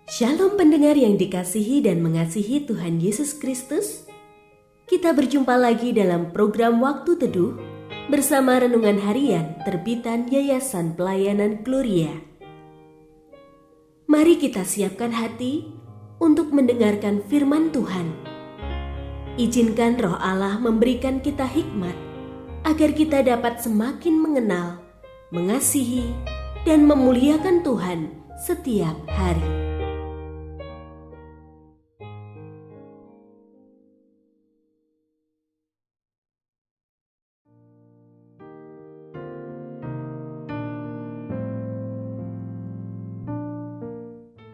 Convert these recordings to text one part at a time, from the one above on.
Shalom pendengar yang dikasihi dan mengasihi Tuhan Yesus Kristus. Kita berjumpa lagi dalam program Waktu Teduh bersama Renungan Harian terbitan Yayasan Pelayanan Gloria. Mari kita siapkan hati untuk mendengarkan firman Tuhan. Izinkan Roh Allah memberikan kita hikmat agar kita dapat semakin mengenal, mengasihi, dan memuliakan Tuhan setiap hari.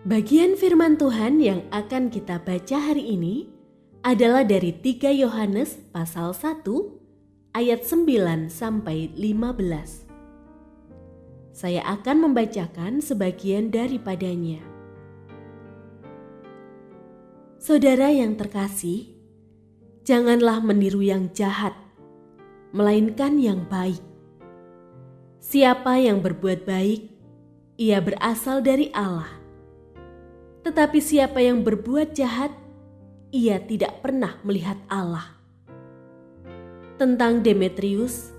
Bagian firman Tuhan yang akan kita baca hari ini adalah dari 3 Yohanes pasal 1 ayat 9 sampai 15. Saya akan membacakan sebagian daripadanya. Saudara yang terkasih, janganlah meniru yang jahat, melainkan yang baik. Siapa yang berbuat baik, ia berasal dari Allah. Tetapi siapa yang berbuat jahat, ia tidak pernah melihat Allah. Tentang Demetrius,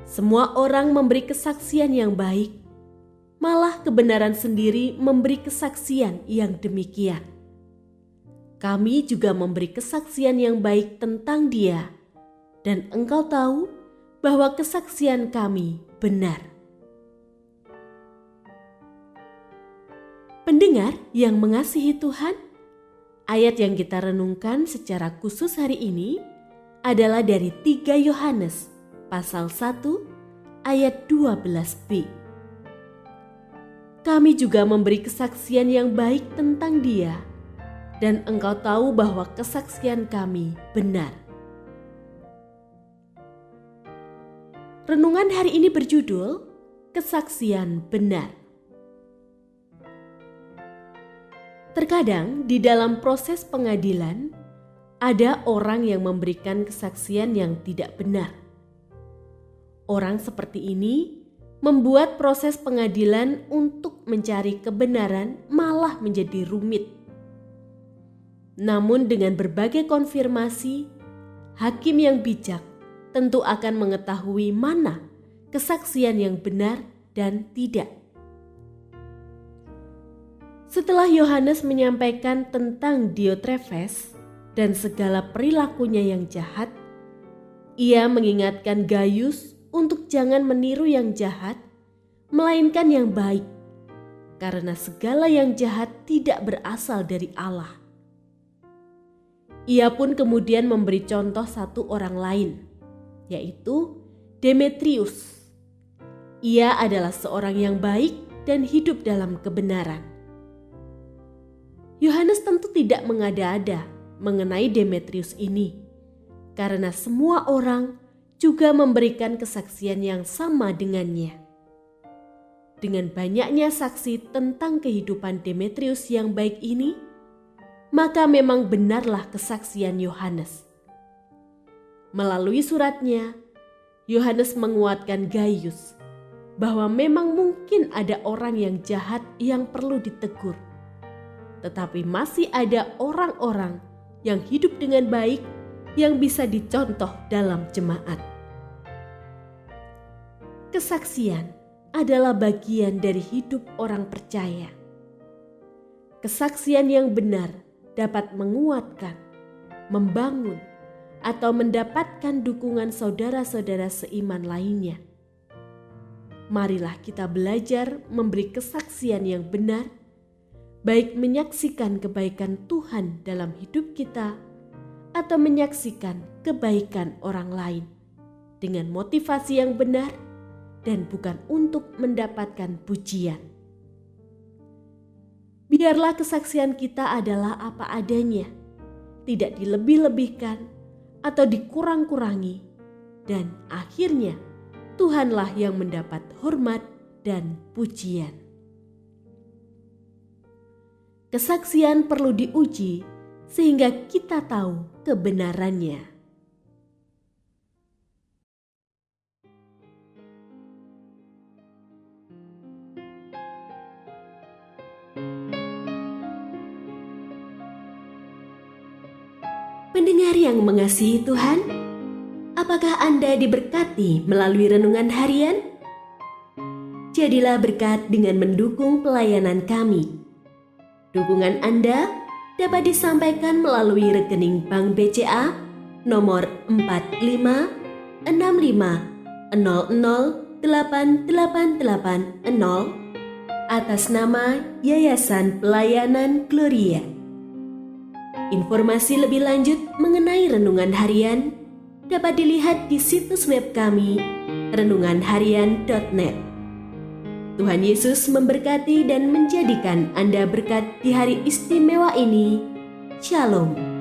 semua orang memberi kesaksian yang baik, malah kebenaran sendiri memberi kesaksian yang demikian. Kami juga memberi kesaksian yang baik tentang dia, dan engkau tahu bahwa kesaksian kami benar. Pendengar yang mengasihi Tuhan, ayat yang kita renungkan secara khusus hari ini adalah dari 3 Yohanes pasal 1 ayat 12b. Kami juga memberi kesaksian yang baik tentang dia, dan engkau tahu bahwa kesaksian kami benar. Renungan hari ini berjudul Kesaksian Benar. Terkadang di dalam proses pengadilan, ada orang yang memberikan kesaksian yang tidak benar. Orang seperti ini membuat proses pengadilan untuk mencari kebenaran malah menjadi rumit. Namun dengan berbagai konfirmasi, hakim yang bijak tentu akan mengetahui mana kesaksian yang benar dan tidak. Setelah Yohanes menyampaikan tentang Diotrefes dan segala perilakunya yang jahat, ia mengingatkan Gaius untuk jangan meniru yang jahat, melainkan yang baik, karena segala yang jahat tidak berasal dari Allah. Ia pun kemudian memberi contoh satu orang lain, yaitu Demetrius. Ia adalah seorang yang baik dan hidup dalam kebenaran. Yohanes tentu tidak mengada-ada mengenai Demetrius ini, karena semua orang juga memberikan kesaksian yang sama dengannya. Dengan banyaknya saksi tentang kehidupan Demetrius yang baik ini, maka memang benarlah kesaksian Yohanes. Melalui suratnya, Yohanes menguatkan Gaius bahwa memang mungkin ada orang yang jahat yang perlu ditegur. Tetapi masih ada orang-orang yang hidup dengan baik yang bisa dicontoh dalam jemaat. Kesaksian adalah bagian dari hidup orang percaya. Kesaksian yang benar dapat menguatkan, membangun, atau mendapatkan dukungan saudara-saudara seiman lainnya. Marilah kita belajar memberi kesaksian yang benar, baik menyaksikan kebaikan Tuhan dalam hidup kita atau menyaksikan kebaikan orang lain dengan motivasi yang benar dan bukan untuk mendapatkan pujian. Biarlah kesaksian kita adalah apa adanya, tidak dilebih-lebihkan atau dikurang-kurangi, dan akhirnya Tuhanlah yang mendapat hormat dan pujian. Kesaksian perlu diuji sehingga kita tahu kebenarannya. Pendengar yang mengasihi Tuhan, apakah Anda diberkati melalui renungan harian? Jadilah berkat dengan mendukung pelayanan kami. Dukungan Anda dapat disampaikan melalui rekening Bank BCA nomor 4565008880 atas nama Yayasan Pelayanan Gloria. Informasi lebih lanjut mengenai renungan harian dapat dilihat di situs web kami renunganharian.net. Tuhan Yesus memberkati dan menjadikan Anda berkat di hari istimewa ini. Shalom.